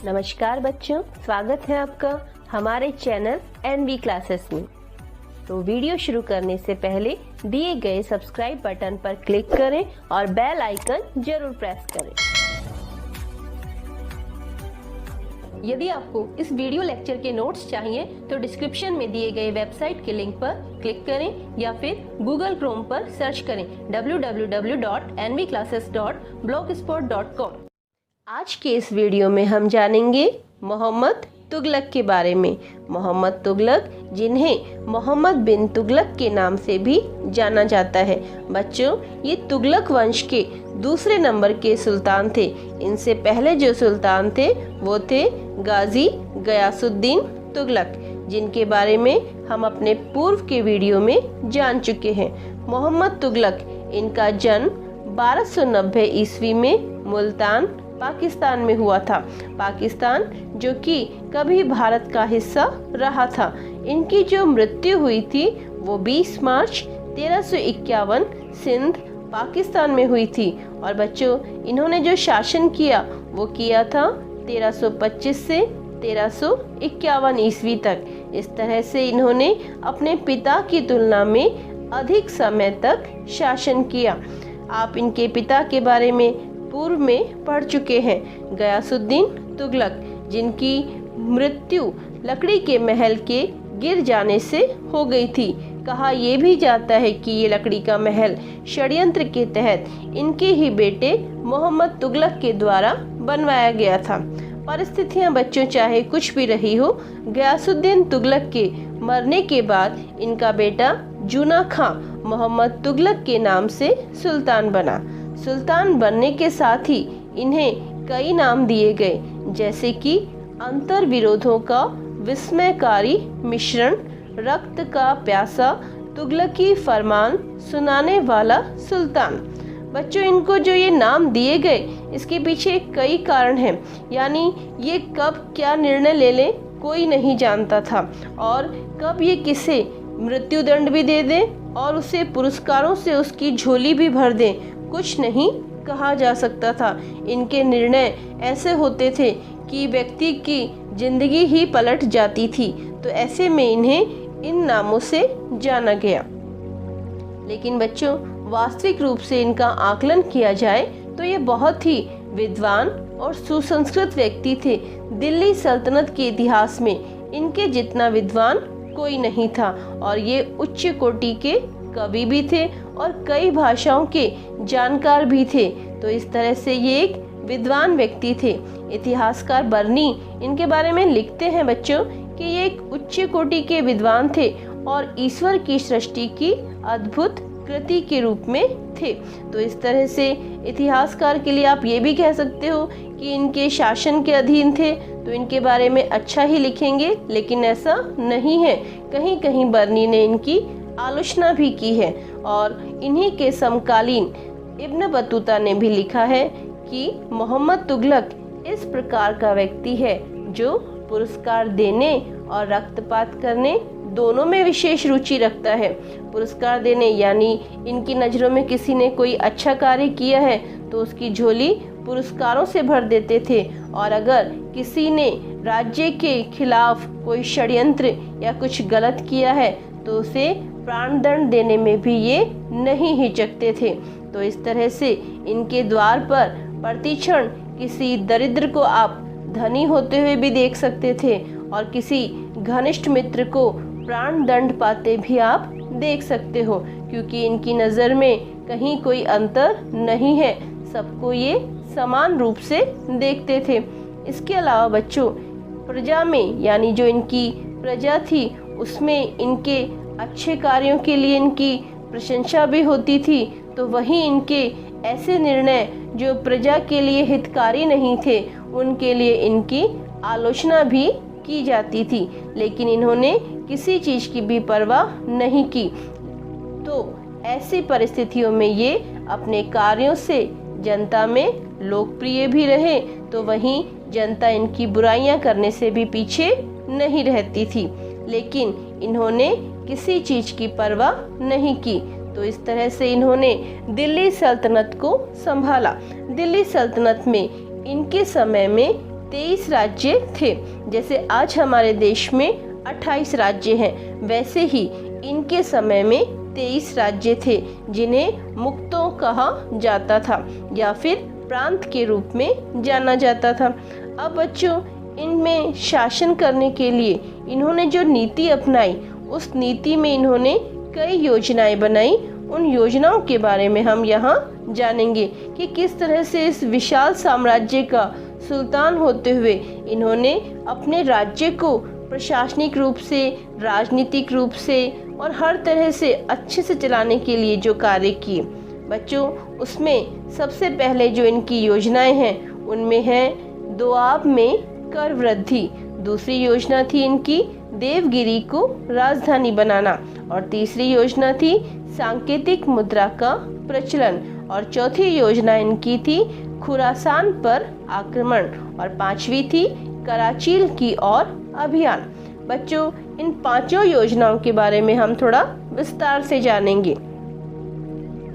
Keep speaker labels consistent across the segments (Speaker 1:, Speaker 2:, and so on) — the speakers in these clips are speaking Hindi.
Speaker 1: नमस्कार बच्चों, स्वागत है आपका हमारे चैनल एनवी क्लासेस में। तो वीडियो शुरू करने से पहले दिए गए सब्सक्राइब बटन पर क्लिक करें और बेल आइकन जरूर प्रेस करें। यदि आपको इस वीडियो लेक्चर के नोट्स चाहिए तो डिस्क्रिप्शन में दिए गए वेबसाइट के लिंक पर क्लिक करें या फिर गूगल क्रोम पर सर्च करें www.nvclasses.blogspot.com। आज के इस वीडियो में हम जानेंगे मोहम्मद तुगलक के बारे में। मोहम्मद तुगलक, जिन्हें मोहम्मद बिन तुगलक के नाम से भी जाना जाता है। बच्चों, ये तुगलक वंश के दूसरे नंबर के सुल्तान थे। इनसे पहले जो सुल्तान थे वो थे गाजी गयासुद्दीन तुगलक, जिनके बारे में हम अपने पूर्व के वीडियो में जान चुके हैं। मोहम्मद तुगलक, इनका जन्म 1290 ईस्वी में मुल्तान पाकिस्तान में हुआ था। पाकिस्तान जो कि कभी भारत का हिस्सा रहा था। इनकी जो मृत्यु हुई थी वो 20 मार्च 1351 सिंध पाकिस्तान में हुई थी। और बच्चों, इन्होंने जो शासन किया वो किया था 1325 से 1351 ईस्वी तक। इस तरह से इन्होंने अपने पिता की तुलना में अधिक समय तक शासन किया। आप इनके पिता के बारे में पूर्व में पढ़ चुके हैं, गयासुद्दीन तुगलक, जिनकी मृत्यु लकड़ी के महल के गिर जाने से हो गई थी। कहा यह भी जाता है कि ये लकड़ी का महल षड्यंत्र के तहत इनके ही बेटे मोहम्मद तुगलक के द्वारा बनवाया गया था। परिस्थितियां बच्चों चाहे कुछ भी रही हो, गयासुद्दीन तुगलक के मरने के बाद इनका बेटा जूना खां मोहम्मद तुगलक के नाम से सुल्तान बना। सुल्तान बनने के साथ ही इन्हें कई नाम दिए गए, जैसे कि अंतर विरोधों का विस्मयकारी मिश्रण, रक्त का प्यासा, तुगलकी फरमान सुनाने वाला सुल्तान। बच्चों, इनको जो ये नाम दिए गए इसके पीछे कई कारण हैं। यानी ये कब क्या निर्णय ले लें कोई नहीं जानता था, और कब ये किसे मृत्युदंड भी दे दें और उसे पुरस्कारों से उसकी झोली भी भर दें, कुछ नहीं कहा जा सकता था। इनके निर्णय ऐसे होते थे कि व्यक्ति की जिंदगी ही पलट जाती थी। तो ऐसे में इन्हें इन नामों से जाना गया। लेकिन बच्चों, वास्तविक रूप से इनका आकलन किया जाए तो ये बहुत ही विद्वान और सुसंस्कृत व्यक्ति थे। दिल्ली सल्तनत के इतिहास में इनके जितना विद्वान कोई नहीं था, और ये उच्च कोटि के कवि भी थे और कई भाषाओं के जानकार भी थे। तो इस तरह से ये एक विद्वान व्यक्ति थे। इतिहासकार बर्नी इनके बारे में लिखते हैं बच्चों कि ये एक उच्च कोटि के विद्वान थे और ईश्वर की सृष्टि की अद्भुत कृति के रूप में थे। तो इस तरह से इतिहासकार के लिए आप ये भी कह सकते हो कि इनके शासन के अधीन थे, तो इनके बारे में अच्छा ही लिखेंगे। लेकिन ऐसा नहीं है, कहीं कहीं बर्नी ने इनकी आलोचना भी की है। और इन्हीं के समकालीन इब्न बतूता ने भी लिखा है कि मोहम्मद तुगलक इस प्रकार का व्यक्ति है जो पुरस्कार देने और रक्तपात करने दोनों में विशेष रुचि रखता है। पुरस्कार देने यानी इनकी नज़रों में किसी ने कोई अच्छा कार्य किया है तो उसकी झोली पुरस्कारों से भर देते थे, और अगर किसी ने राज्य के खिलाफ कोई षड्यंत्र या कुछ गलत किया है तो उसे प्राणदंड देने में भी ये नहीं हिचकते थे। तो इस तरह से इनके द्वार पर प्रतिक्षण किसी दरिद्र को आप धनी होते हुए भी देख सकते थे, और किसी घनिष्ठ मित्र को प्राणदंड पाते भी आप देख सकते हो, क्योंकि इनकी नज़र में कहीं कोई अंतर नहीं है, सबको ये समान रूप से देखते थे। इसके अलावा बच्चों, प्रजा में यानी जो इनकी प्रजा थी उसमें इनके अच्छे कार्यों के लिए इनकी प्रशंसा भी होती थी, तो वहीं इनके ऐसे निर्णय जो प्रजा के लिए हितकारी नहीं थे उनके लिए इनकी आलोचना भी की जाती थी। लेकिन इन्होंने किसी चीज़ की भी परवाह नहीं की। तो ऐसी परिस्थितियों में ये अपने कार्यों से जनता में लोकप्रिय भी रहे, तो वहीं जनता इनकी बुराइयां करने से भी पीछे नहीं रहती थी। लेकिन इन्होंने किसी चीज की परवाह नहीं की। तो इस तरह से इन्होंने दिल्ली सल्तनत को संभाला। दिल्ली सल्तनत में इनके समय में 23 राज्य थे। जैसे आज हमारे देश में 28 राज्य हैं, वैसे ही इनके समय में 23 राज्य थे जिन्हें मुक्तों कहा जाता था या फिर प्रांत के रूप में जाना जाता था। अब बच्चों, इनमें शासन करने के लिए इन्होंने जो नीति अपनाई, उस नीति में इन्होंने कई योजनाएं बनाई। उन योजनाओं के बारे में हम यहाँ जानेंगे कि किस तरह से इस विशाल साम्राज्य का सुल्तान होते हुए इन्होंने अपने राज्य को प्रशासनिक रूप से, राजनीतिक रूप से और हर तरह से अच्छे से चलाने के लिए जो कार्य किए। बच्चों, उसमें सबसे पहले जो इनकी योजनाएं हैं उनमें है दोआब में कर वृद्धि, दूसरी योजना थी इनकी देवगिरी को राजधानी बनाना, और तीसरी योजना थी सांकेतिक मुद्रा का प्रचलन, और चौथी योजना इनकी थी खुरासान पर आक्रमण, और पांचवी थी कराचील की ओर अभियान। बच्चों, इन पांचों योजनाओं के बारे में हम थोड़ा विस्तार से जानेंगे।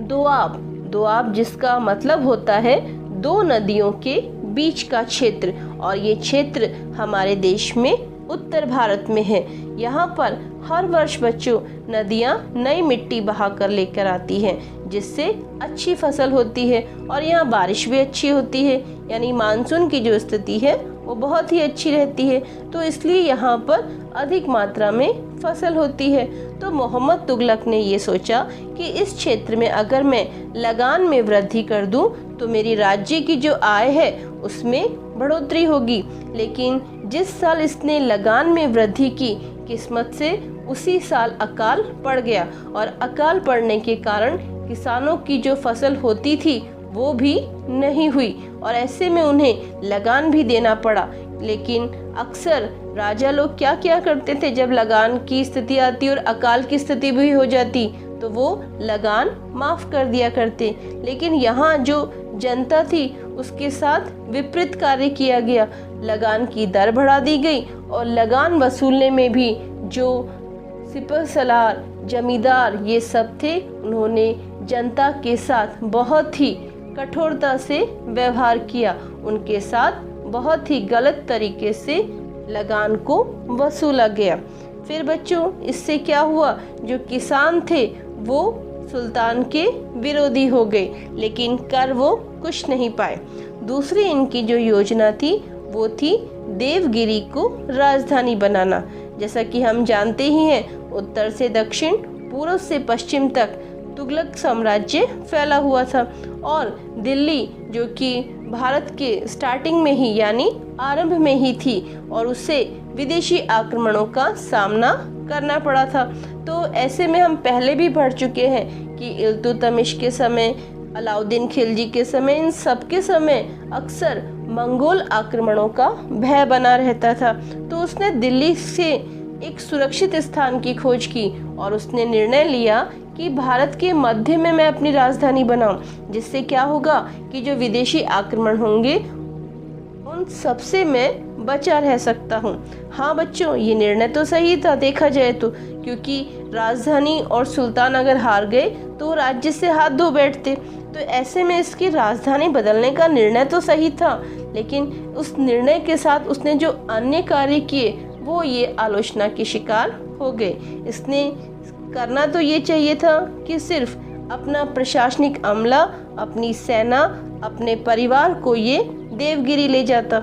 Speaker 1: दोआब जिसका मतलब होता है दो नदियों के बीच का क्षेत्र, और ये क्षेत्र हमारे देश में उत्तर भारत में है। यहाँ पर हर वर्ष बच्चों नदियाँ नई मिट्टी बहा कर लेकर आती हैं, जिससे अच्छी फसल होती है और यहाँ बारिश भी अच्छी होती है, यानी मानसून की जो स्थिति है वो बहुत ही अच्छी रहती है। तो इसलिए यहाँ पर अधिक मात्रा में फसल होती है। तो मोहम्मद तुगलक ने ये सोचा कि इस क्षेत्र में अगर मैं लगान में वृद्धि कर दूं तो मेरी राज्य की जो आय है उसमें बढ़ोतरी होगी। लेकिन जिस साल इसने लगान में वृद्धि की, किस्मत से उसी साल अकाल पड़ गया, और अकाल पड़ने के कारण किसानों की जो फसल होती थी वो भी नहीं हुई, और ऐसे में उन्हें लगान भी देना पड़ा। लेकिन अक्सर राजा लोग क्या क्या करते थे, जब लगान की स्थिति आती और अकाल की स्थिति भी हो जाती तो वो लगान माफ कर दिया करते। लेकिन यहाँ जो जनता थी उसके साथ विपरीत कार्य किया गया। लगान की दर बढ़ा दी गई, और लगान वसूलने में भी जो सिपहसालार, जमींदार ये सब थे, उन्होंने जनता के साथ बहुत ही कठोरता से व्यवहार किया। उनके साथ बहुत ही गलत तरीके से लगान को वसूला गया। फिर बच्चों, इससे क्या हुआ, जो किसान थे वो सुल्तान के विरोधी हो गए, लेकिन कर वो कुछ नहीं पाए। दूसरी इनकी जो योजना थी वो थी देवगिरी को राजधानी बनाना। जैसा कि हम जानते ही हैं, उत्तर से दक्षिण, पूर्व से पश्चिम तक तुगलक साम्राज्य फैला हुआ था, और दिल्ली जो कि भारत के स्टार्टिंग में ही यानी आरंभ में ही थी, और उससे विदेशी आक्रमणों का सामना करना पड़ा था। तो ऐसे में हम पहले भी पढ़ चुके हैं कि इल्तुतमिश के समय, अलाउद्दीन खिलजी के समय, इन सब के समय अक्सर मंगोल आक्रमणों का भय बना रहता था। तो उसने दिल्ली से एक सुरक्षित स्थान की खोज की, और उसने निर्णय लिया कि भारत के मध्य में मैं अपनी राजधानी बनाऊं, जिससे क्या होगा कि जो विदेशी आक्रमण होंगे उन सबसे मैं बचा रह सकता हूं। हाँ बच्चों, ये निर्णय तो सही था देखा जाए तो, क्योंकि राजधानी और सुल्तान अगर हार गए तो राज्य से हाथ धो बैठते। तो ऐसे में इसकी राजधानी बदलने का निर्णय तो सही था, लेकिन उस निर्णय के साथ उसने जो अन्य कार्य किए वो ये आलोचना के शिकार हो गए। इसने करना तो ये चाहिए था कि सिर्फ अपना प्रशासनिक अमला, अपनी सेना, अपने परिवार को ये देवगिरी ले जाता।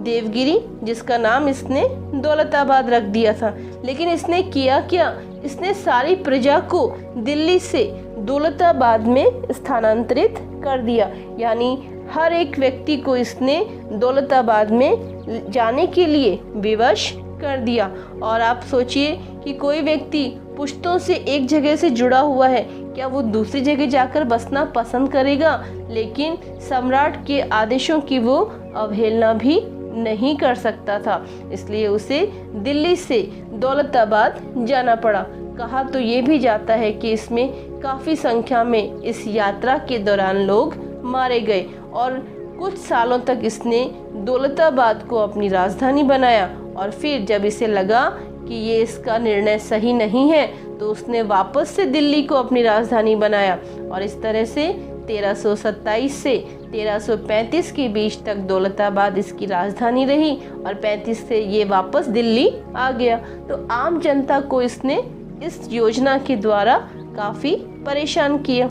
Speaker 1: देवगिरी जिसका नाम इसने दौलताबाद रख दिया था। लेकिन इसने किया क्या, इसने सारी प्रजा को दिल्ली से दौलताबाद में स्थानांतरित कर दिया। यानी हर एक व्यक्ति को इसने दौलताबाद में जाने के लिए विवश कर दिया। और आप सोचिए कि कोई व्यक्ति पुश्तों से एक जगह से जुड़ा हुआ है, क्या वो दूसरी जगह जाकर बसना पसंद करेगा? लेकिन सम्राट के आदेशों की वो अवहेलना भी नहीं कर सकता था, इसलिए उसे दिल्ली से दौलताबाद जाना पड़ा। कहा तो ये भी जाता है कि इसमें काफ़ी संख्या में इस यात्रा के दौरान लोग मारे गए, और कुछ सालों तक इसने दौलताबाद को अपनी राजधानी बनाया। और फिर जब इसे लगा कि ये इसका निर्णय सही नहीं है, तो उसने वापस से दिल्ली को अपनी राजधानी बनाया, और इस तरह से 1327 से 1335 के बीच तक दौलताबाद इसकी राजधानी रही और 35 से ये वापस दिल्ली आ गया। तो आम जनता को इसने इस योजना के द्वारा काफ़ी परेशान किया।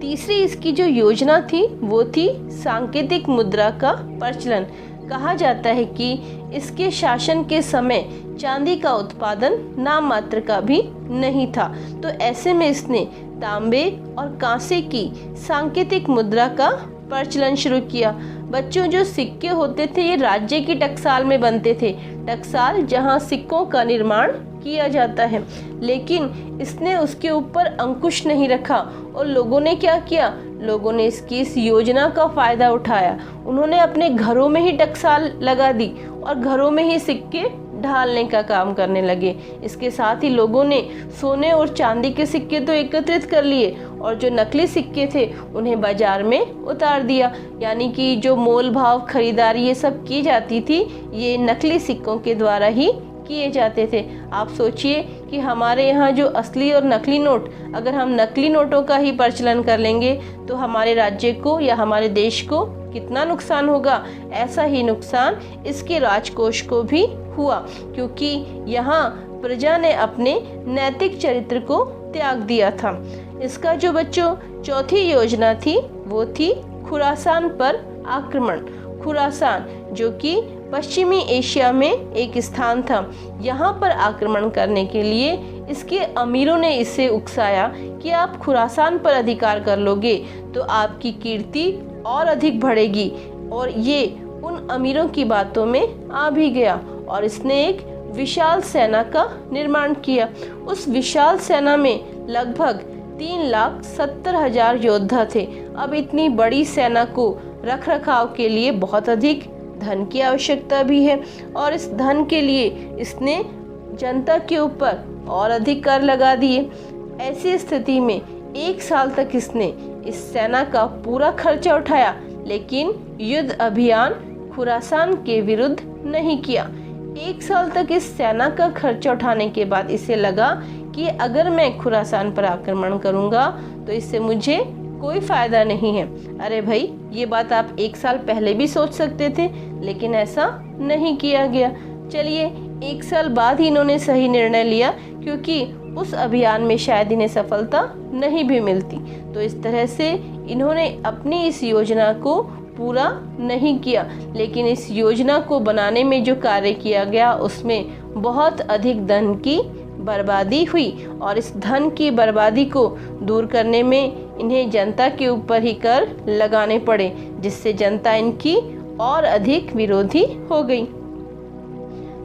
Speaker 1: तीसरी इसकी जो योजना थी वो थी सांकेतिक मुद्रा का प्रचलन। कहा जाता है कि इसके शासन के समय चांदी का उत्पादन नाम मात्र का भी नहीं था, तो ऐसे में इसने तांबे और कांसे की सांकेतिक मुद्रा का प्रचलन शुरू किया। बच्चों, जो सिक्के होते थे ये राज्य की टकसाल में बनते थे, टकसाल जहां सिक्कों का निर्माण किया जाता है, लेकिन इसने उसके ऊपर अंकुश नहीं रखा और लोगों ने क्या किया, लोगों ने इस योजना का फ़ायदा उठाया। उन्होंने अपने घरों में ही टकसाल लगा दी और घरों में ही सिक्के ढालने का काम करने लगे। इसके साथ ही लोगों ने सोने और चांदी के सिक्के तो एकत्रित कर लिए और जो नकली सिक्के थे उन्हें बाजार में उतार दिया। यानी कि जो मोल भाव खरीदारी ये सब की जाती थी ये नकली सिक्कों के द्वारा ही किए जाते थे। आप सोचिए कि हमारे यहाँ जो असली और नकली नोट, अगर हम नकली नोटों का ही प्रचलन कर लेंगे तो हमारे राज्य को या हमारे देश को कितना नुकसान होगा। ऐसा ही नुकसान इसके राजकोष को भी हुआ, क्योंकि यहाँ प्रजा ने अपने नैतिक चरित्र को त्याग दिया था। इसका जो बच्चों चौथी योजना थी वो थी खुरासान पर आक्रमण। खुरासान जो कि पश्चिमी एशिया में एक स्थान था, यहाँ पर आक्रमण करने के लिए इसके अमीरों ने इसे उकसाया कि आप खुरासान पर अधिकार कर लोगे तो आपकी कीर्ति और अधिक बढ़ेगी। और ये उन अमीरों की बातों में आ भी गया और इसने एक विशाल सेना का निर्माण किया। उस विशाल सेना में लगभग 3,70,000 योद्धा थे। अब इतनी बड़ी सेना को रख रखाव के लिए बहुत अधिक धन की आवश्यकता भी है और इस धन के लिए इसने जनता के ऊपर और अधिक कर लगा दिए। ऐसी स्थिति में 1 साल तक इसने इस सेना का पूरा खर्चा उठाया, लेकिन युद्ध अभियान खुरासान के विरुद्ध नहीं किया। 1 साल तक इस सेना का खर्चा उठाने के बाद इसे लगा कि अगर मैं खुरासान पर आक्रमण करूंगा तो इससे मुझे कोई फायदा नहीं है। अरे भाई, ये बात आप 1 साल पहले भी सोच सकते थे, लेकिन ऐसा नहीं किया गया। चलिए, 1 साल बाद ही इन्होंने सही निर्णय लिया, क्योंकि उस अभियान में शायद इन्हें सफलता नहीं भी मिलती। तो इस तरह से इन्होंने अपनी इस योजना को पूरा नहीं किया, लेकिन इस योजना को बनाने में जो कार्य किया गया उसमें बहुत अधिक धन की बर्बादी हुई और इस धन की बर्बादी को दूर करने में इन्हें जनता के ऊपर ही कर लगाने पड़े, जिससे जनता इनकी और अधिक विरोधी हो गई।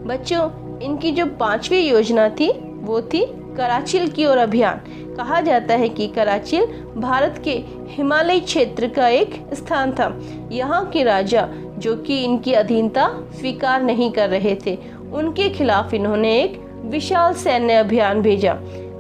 Speaker 1: बच्चों, इनकी जो 5वीं योजना थी वो थी कराचिल की ओर अभियान। कहा जाता है कि कराचिल भारत के हिमालयी क्षेत्र का एक स्थान था। यहाँ के राजा जो कि इनकी अधीनता स्वीकार नहीं कर रहे थे, उनके खिलाफ इन्होंने एक विशाल सैन्य अभियान भेजा।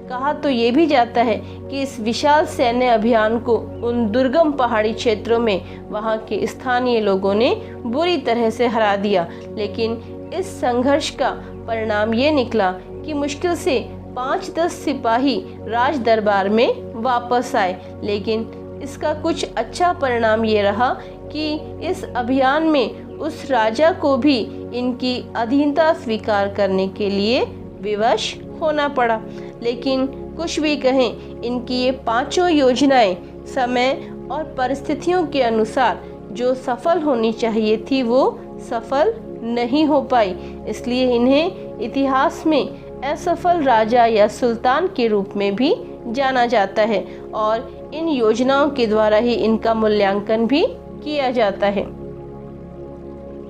Speaker 1: कहा तो ये भी जाता है कि इस विशाल सैन्य अभियान को उन दुर्गम पहाड़ी क्षेत्रों में वहाँ के स्थानीय लोगों ने बुरी तरह से हरा दिया। लेकिन इस संघर्ष का परिणाम ये निकला कि मुश्किल से 5-10 सिपाही राज दरबार में वापस आए, लेकिन इसका कुछ अच्छा परिणाम ये रहा कि इस अभियान में उस राजा को भी इनकी अधीनता स्वीकार करने के लिए विवश होना पड़ा। लेकिन कुछ भी कहें, इनकी ये 5 योजनाएं समय और परिस्थितियों के अनुसार जो सफल होनी चाहिए थी वो सफल नहीं हो पाई। इसलिए इन्हें इतिहास में असफल राजा या सुल्तान के रूप में भी जाना जाता है और इन योजनाओं के द्वारा ही इनका मूल्यांकन भी किया जाता है।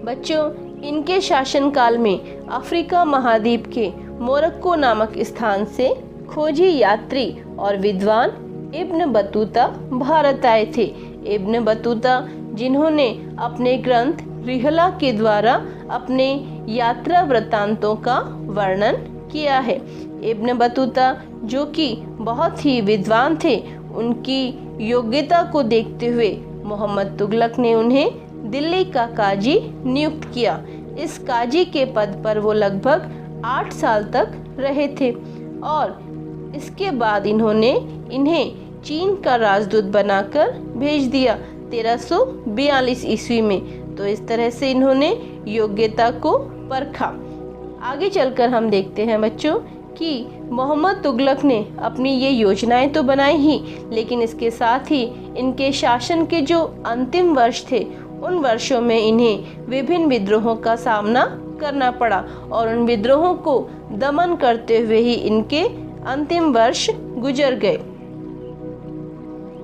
Speaker 1: बच्चों, इनके शासनकाल में अफ्रीका महाद्वीप के मोरक्को नामक स्थान से खोजी यात्री और विद्वान इब्न बतूता भारत आए थे। इब्न बतूता जिन्होंने अपने ग्रंथ रिहला के द्वारा अपने यात्रा वृत्तांतों का वर्णन किया है। इब्न बतूता जो कि बहुत ही विद्वान थे, उनकी योग्यता को देखते हुए मोहम्मद तुगलक ने उन्हें दिल्ली का काजी नियुक्त किया। इस काजी के पद पर वो लगभग 8 साल तक रहे थे और इसके बाद इन्हें चीन का राजदूत बनाकर भेज दिया 1342 ईस्वी में। तो इस तरह से इन्होंने योग्यता को परखा। आगे चलकर हम देखते हैं बच्चों कि मोहम्मद तुगलक ने अपनी ये योजनाएं तो बनाई ही, लेकिन इसके साथ ही इनके शासन के जो अंतिम वर्ष थे उन वर्षों में इन्हें विभिन्न विद्रोहों का सामना करना पड़ा और उन विद्रोहों को दमन करते हुए ही इनके अंतिम वर्ष गुजर गए।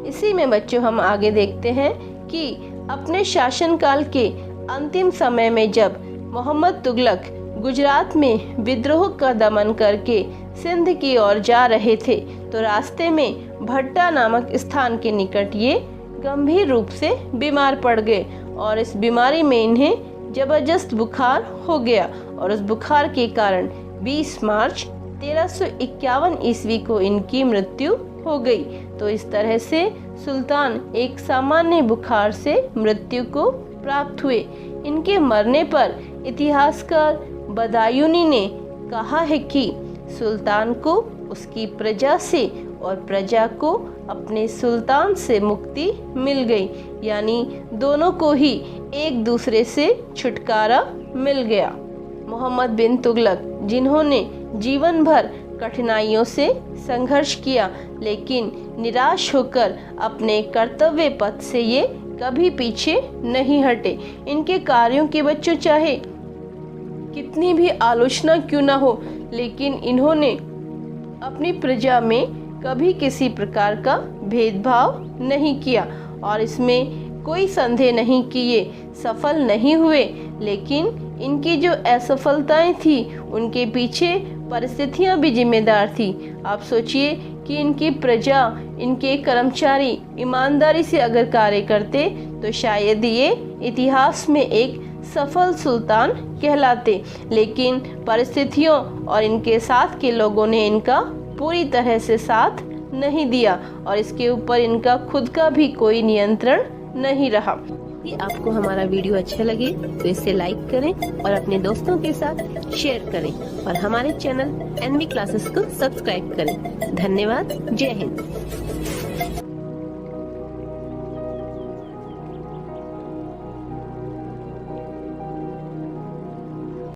Speaker 1: इसी में बच्चों हम आगे देखते हैं कि अपने शासनकाल के अंतिम समय में जब मोहम्मद तुगलक गुजरात में विद्रोह का दमन करके सिंध की ओर जा रहे थे तो रास्ते में भट्टा नामक स्थान के निकट ये गंभीर रूप से बीमार पड़ गए और इस बीमारी में इन्हें जबरदस्त बुखार हो गया और उस बुखार के कारण 20 मार्च 1351 ईस्वी को इनकी मृत्यु हो गई। तो इस तरह से सुल्तान एक सामान्य बुखार से मृत्यु को प्राप्त हुए। इनके मरने पर इतिहासकार बदायूनी ने कहा है कि सुल्तान को उसकी प्रजा से और प्रजा को अपने सुल्तान से मुक्ति मिल गई, यानी दोनों को ही एक दूसरे से छुटकारा मिल गया। मोहम्मद बिन तुगलक जिन्होंने जीवन भर कठिनाइयों से संघर्ष किया, लेकिन निराश होकर अपने कर्तव्य पथ से ये कभी पीछे नहीं हटे। इनके कार्यों के बच्चों चाहे कितनी भी आलोचना क्यों ना हो, लेकिन इन्होंने अपनी प्रजा में कभी किसी प्रकार का भेदभाव नहीं किया और इसमें कोई संदेह नहीं कि ये सफल नहीं हुए, लेकिन इनकी जो असफलताएं थी उनके पीछे परिस्थितियां भी जिम्मेदार थी। आप सोचिए कि इनकी प्रजा, इनके कर्मचारी ईमानदारी से अगर कार्य करते तो शायद ये इतिहास में एक सफल सुल्तान कहलाते, लेकिन परिस्थितियों और इनके साथ के लोगों ने इनका पूरी तरह से साथ नहीं दिया और इसके ऊपर इनका खुद का भी कोई नियंत्रण नहीं रहा। यदि आपको हमारा वीडियो अच्छा लगे तो इसे लाइक करें और अपने दोस्तों के साथ शेयर करें और हमारे चैनल NV क्लासेस को सब्सक्राइब करें। धन्यवाद। जय हिंद।